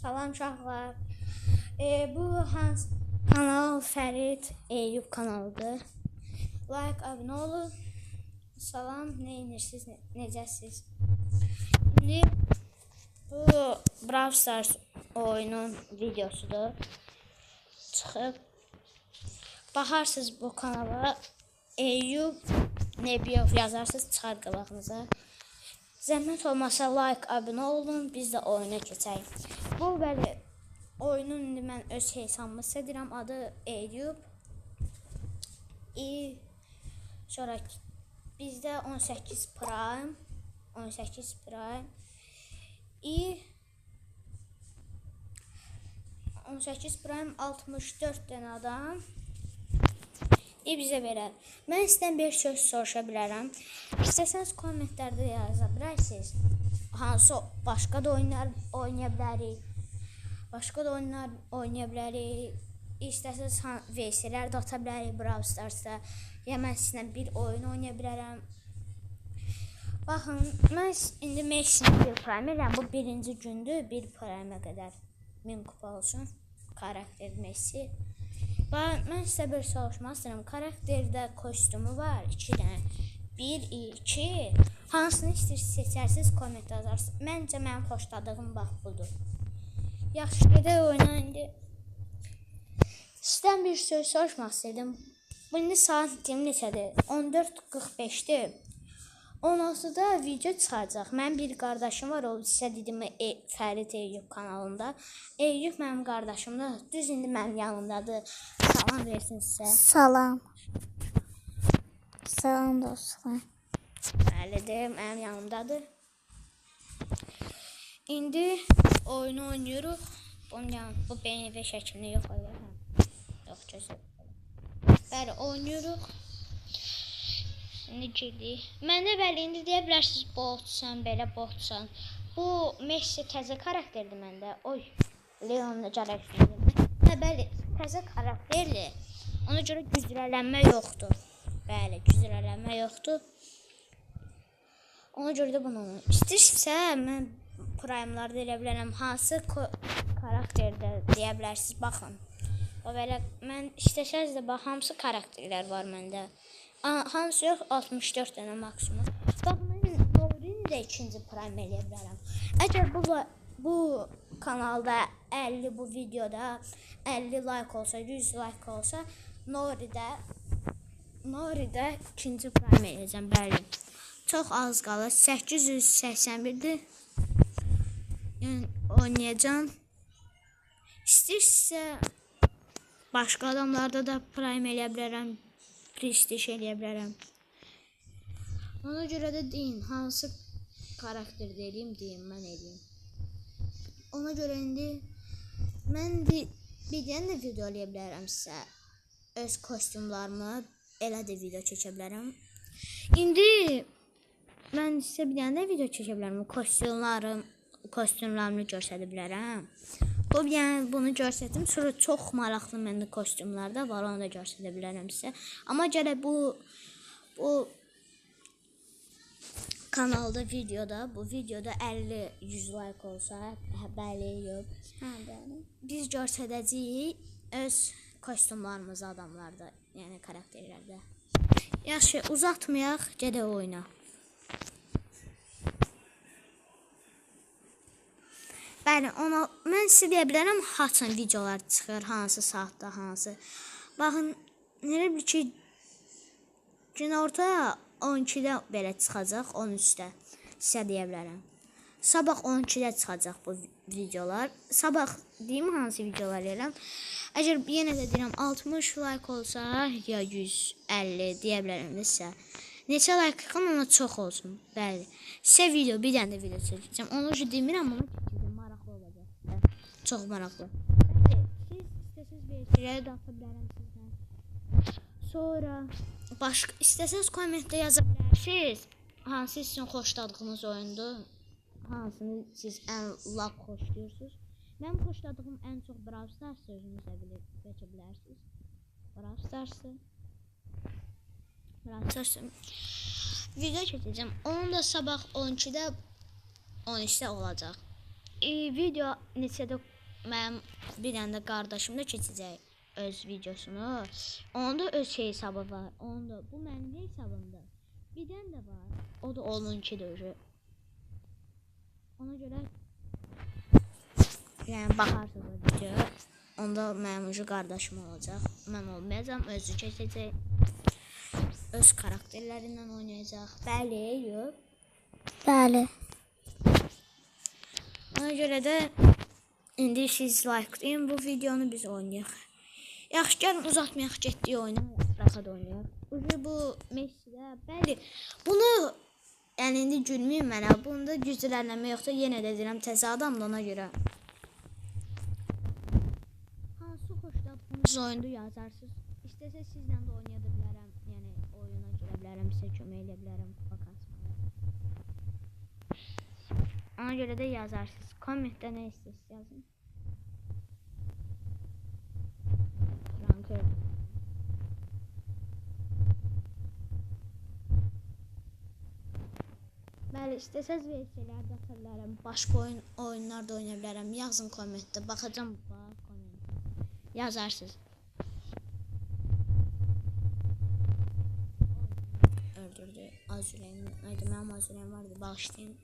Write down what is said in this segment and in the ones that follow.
Salam uşaqlar. Bu Hans kanal Fərid Eyüp kanalıdır. Like, abunə olun. Salam, nə edirsiniz, necəsiz? İndi bu Brawl Stars oyunun videosudur. Çıxıb baxarsınız bu kanala. Eyüp Nebiyov yazarsınız, çıxar qabağınıza. Zəhmət olmasa like, abunə olun, biz də oyuna keçək. Bu bəli oyunun indi mən öz hesabımı sedirəm, adı Eyüp. Sonra bizdə 18 Prime 18 Prime 64 dənə adam bizə verər. Mən sizdən bir söz soruşa bilərəm. İstəsəniz kommentlərdə yaza bilərsiniz. Hansı başqa da oyunlar oynaya bilərik. İstəsəniz VS-lər də ata bilərik Brawl Stars'da. Ya mən sizlə bir oyun oynaya bilərəm. Baxın, mən indi Messi'ni bir prime edirəm. Bu birinci gündür. Bir prime'ə qədər 1000 kupa olsun. Karakter Messi. Mən sizə bir soruşmaq istəyirəm. Karakterdə kostyumu var 2 dənə. 1, 2. Hansını istəyirsiniz seçərsiniz, komment yazarsınız. Məncə mənim xoşladığım bax budur. Yaxşı, gedək oyuna indi. Sizdən bir söz soruşmaq istəyirdim. Bu indi saat neçədir? 14:45-dir. 16-da video çıxacaq. Mənim bir qardaşım var, o sizə dedim Fərid Eyüp kanalında. Eyüp mənim qardaşımdır. Düz indi mənim yanımdadır. Salam versin sizə. Salam. Salam dostlar. Bəlidir, mənim yanımdadır. İndi oyunu oynuyoruz. Bu BMW şəklini yox ayırım. Yox, gözəl. Bəli, oynuyoruz. İndi girdik. Məndə bəli, indi deyə bilərsiniz botsan, belə botsan. Bu Messi təzə karakterdir məndə. Oy, Leon'la karakterdir. Bəli, təzə karakterdir. Ona görə güclənmə yoxdur. Bəli, güclənmə yoxdur. Ona görə də bunu istəyirsə, mən prime'larda elə bilərəm. Hansı karakterdə deyə bilərsiniz, baxın. O belə, mən istəsəniz də bax, hamısı karakterlər var məndə. Hamısı yox, 64 dənə maksimum. Bax, mən Norini də ikinci prime eləyə bilərəm. Əgər bu kanalda 50, bu videoda 50 like olsa, 100 like olsa, Nori'də ikinci prime eləyəcəm, bəli. Çox az qalır, 881'dir. Yəni, oynayacağım. İstəyirsə, başqa adamlarda da prime eləyə bilərəm, prestij eləyə bilərəm. Ona görə də deyin, hansı karakter deyim, mən eləyim. Ona görə indi mən bir dənə də video eləyə bilərəm sizə. Öz kostyumlarımı elə də video çəkə bilərəm. İndi mən sizə bir dənə də video çəkə bilərəm. Kostyumlarımı göstərə bilərəm. Bunu göstərdim. Sonra çox maraqlı məndə kostyumlar da var, onu da göstərə bilərəm sizə. Amma gərək bu kanalda bu videoda 50-100 like olsa, bəli, yox. Biz göstərəcəyik öz kostyumlarımızı adamlarda, yəni karakterlərdə. Yaxşı, uzatmayaq, gedək oyuna. Bəli, mən sizə deyə bilərəm, haçın videolar çıxır, hansı saatda, hansı. Baxın, elə bir ki, günorta 12-də belə çıxacaq, 13-də sizə deyə bilərəm. Sabah 12-də çıxacaq bu videolar. Sabah deyim hansı videolar eləyəm. Əgər yenə də deyirəm, 60 like olsa, ya 150 deyə bilərəm də sizə. Neçə like xan ona çox olsun, bəli. Sizə video, bir dənə də video çəkəcəm. Onu ki demirəm, bunu çəkəcəm, maraqlı olacaq. Çox maraqlı. Bəli, siz istəsiniz vericiləri də ata bilərəm sizdən. Sonra, istəsəniz kommentdə yaza bilərsiniz. Hansı sizin xoşladığınız oyundur? Hansını siz ən lak xoşlayırsınız? Mənim xoşladığım ən çox Brawl Stars sözünüzə seçə bilərsiniz. Brawl Stars'ı video çəkəcəm. Onun da sabah 12-də 13-də olacaq. video neçədə mənim bir dənə də qardaşım da keçəcək öz videosunu. Onun da öz hesabı var. Onun da bu mənim hesabımda. Bir dənə də var. O da onunkidir. Ona görə yəni baxarsınız o video. Onda mənim ucu qardaşım olacaq. Mən olmayacağam, özü keçəcək. Öz karakterlərindən oynayacaq. Bəli, yox. Bəli. Ona görə də indi siz likelayın bu videonu, biz oynayaq. Yaxşı, gəlin uzatmayaq, getdik oyuna. Rahat oynayaq. Bu Messi-də, bəli. Bunu yəni indi gülməyim mənə. Bunda güclənmə yoxdur. Yenə də deyirəm, təzə adamdır ona görə. Hansı xoşladığınız oyunda yazarsınız. İstəsəz sizlə də oynaya da bilərəm. Yəni oyuna girə bilərəm, sizə kömək edə bilərəm, kupa kasmağa. Ona görə də yazarsınız. Kommentdə nə istəyirsiniz yazın. Rankör. Bəli, istəsəz VS-lər də ata bilərəm. Başqa oyunlar da oynaya bilərəm. Yazın kommentdə. Baxacağım kommentdə. Yazarsınız. Öldürdü. Azüreyim. Haydi mənim azüreyim vardı. Bağışlayın.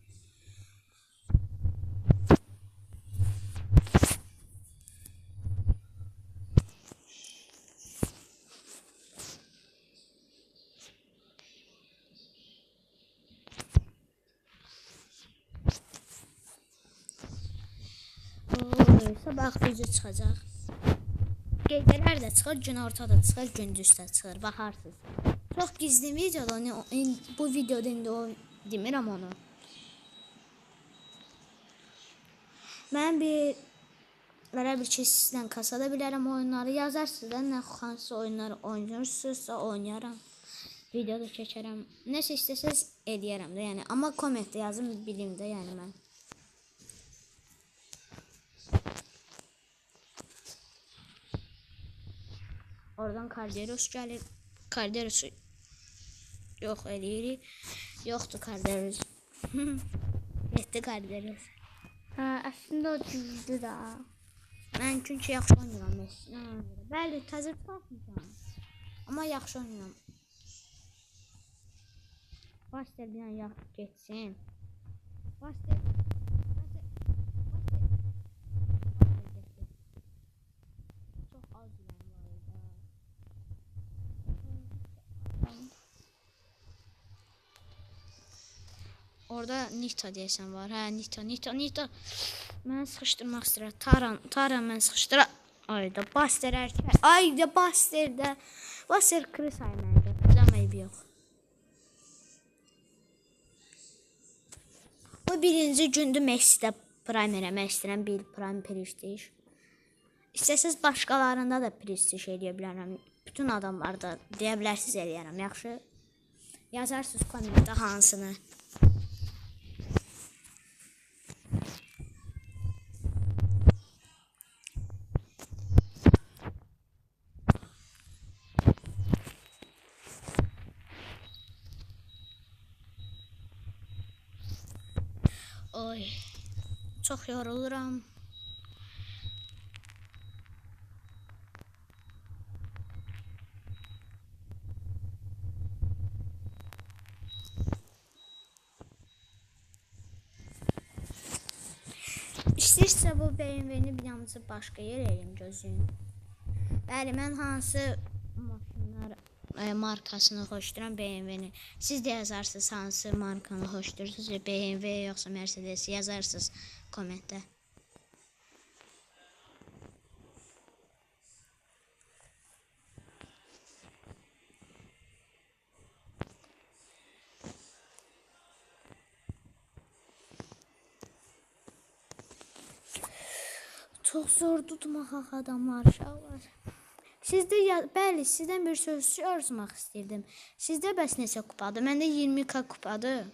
Sabah video çıxacaq. Gecələr də çıxır, gün ortada çıxır, gündüz də çıxır. Baxarsınız. Çox gizli videoda, bu videoda indi o demirəm onu. Mən belə bir ki, sizlə kasada bilərəm oyunları yazarsınız da, nə hansı oyunları oynayırsınızsa oynayaram. Video da çəkərəm. Nəsə istəsəz eləyərəm də, yəni. Amma kommentdə yazın, bilim də, yəni mən. Oradan Karderos gəlir. Karderosu yox eləyirik. Yoxdur Karderos. Getdi Karderos. Hə, əslində o düzdür da. Mən çünki yaxşı oynayıram Messi. Bəli, təzə tutmuşam. Amma yaxşı oynayıram. Baster bir an yaxşı getsin. Baster. Çox az yəni var orada. Orada Nita deyəsən var. Hə, Nita. Mən sıxışdırmaq istəyirəm. Taran mən sıxışdıra. Ayda Baster erkək. Ayda Basterdə. Baster Chris ayməndə. Bilməyib yox. Bu birinci gündür Messi-də prime eləmək istəyirəm. Bir prime prestij. İstəsəz başqalarında da prestij eləyə bilərəm. Bütün adamlarda deyə bilərsiniz eləyərəm. Yaxşı. Yazarsınız kommentdə hansını. Oy, çox yoruluram. İstəyirsə bu BMW-ni bir yanıcı başqa yer eləyim gözün. Bəli, mən hansı maşınlar markasını xoşduram BMW-ni. Siz də yazarsınız hansı markanı xoşdurursunuz. BMW yoxsa Mercedes yazarsınız kommentdə. Çox zor tutmaq adamlar, uşaqlar. Sizdə bəli, sizdən bir söz sormaq istirdim. Sizdə bəs neçə kupadır? Məndə 20k kupadır.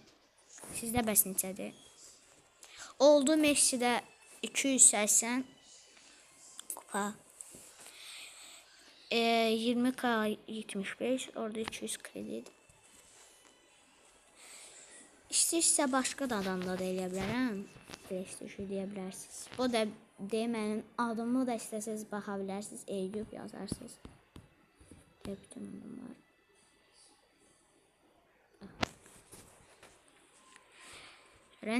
Sizdə bəs neçədir? Oldu Messi-də 280 kupa. 20k 75, orada 200 kredit. İstəyirsə başqa da adamla da eləyə bilərəm. Beşdəşi deyə bilərsiniz. Bu da mənim adımı da istəsəz baxa bilərsiniz. Eyüp yazarsınız. Bütün bunlar.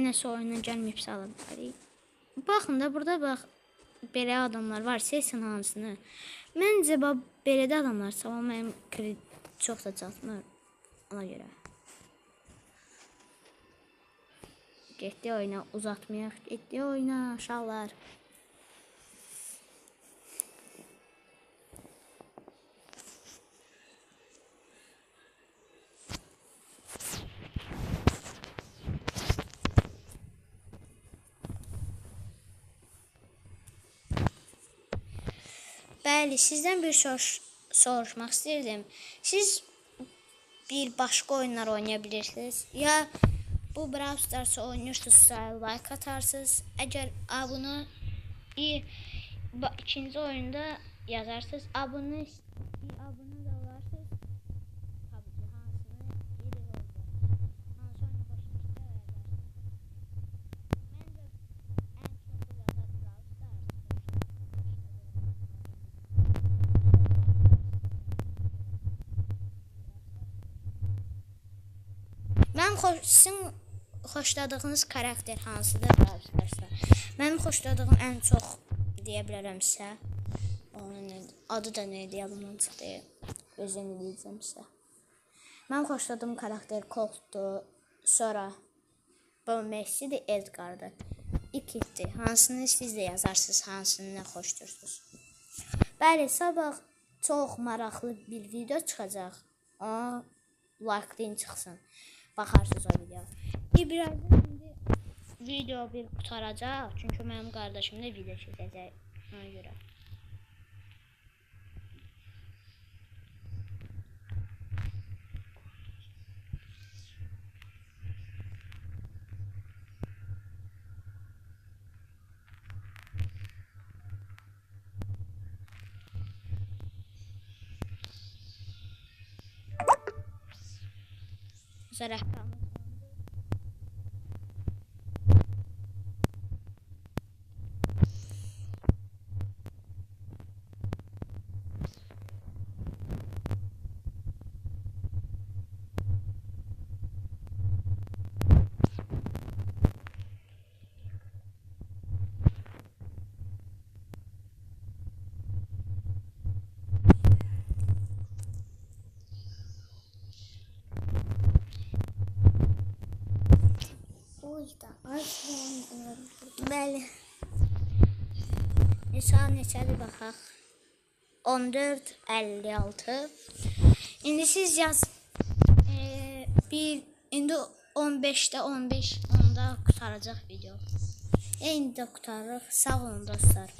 Nəsə oyuna gəlməyibsə ala bilərik. Baxın da burada bax belə adamlar var. Seçin hansını. Məncə belə də adamlar amma mənim kredit çox da çatmır. Ona görə. Getdi oyuna uzatmayaq. Getdi oyuna uşaqlar. Bəli, sizdən bir soruşmaq istəyirdim. Siz bir başqa oyunlar oynaya bilirsiniz? Ya bu Brawl Stars oynuyorsunuzsa like atarsınız. Əgər bunu ikinci oyunda yazarsınız. Abone da olarsınız. Tabii ki hansını biri oldu. Hansı oyunu başlayışda yazarsınız. Məncə ən çoxu yazar Brawl Stars. Sizin xoşladığınız karakter hansıdır Brawl Stars'da? Mənim xoşladığım ən çox deyə bilərəmsə, onun adı da nə idi yadımdan çıxdı. Özüm deyəcəmsə. Mənim xoşladığım karakter Colt'dur. Sonra bu Messi'dir, Edgar'dır. İkitdir. Hansını siz də yazarsınız, hansını nə xoşdursunuz. Bəli, sabah çox maraqlı bir video çıxacaq. Ona like-din çıxsın. Baxarsınız o video. Birazdan indi video bir qutaracaq. Çünki mənim qardaşım da video çəkəcək. Ona görə. Zərəhqamı. Bəli. Saat neçədir baxaq. 14:56. İndi siz yaz. İndi 15'də 15 onda qutaracaq video. İndi də qutarırıq. Sağ olun dostlar.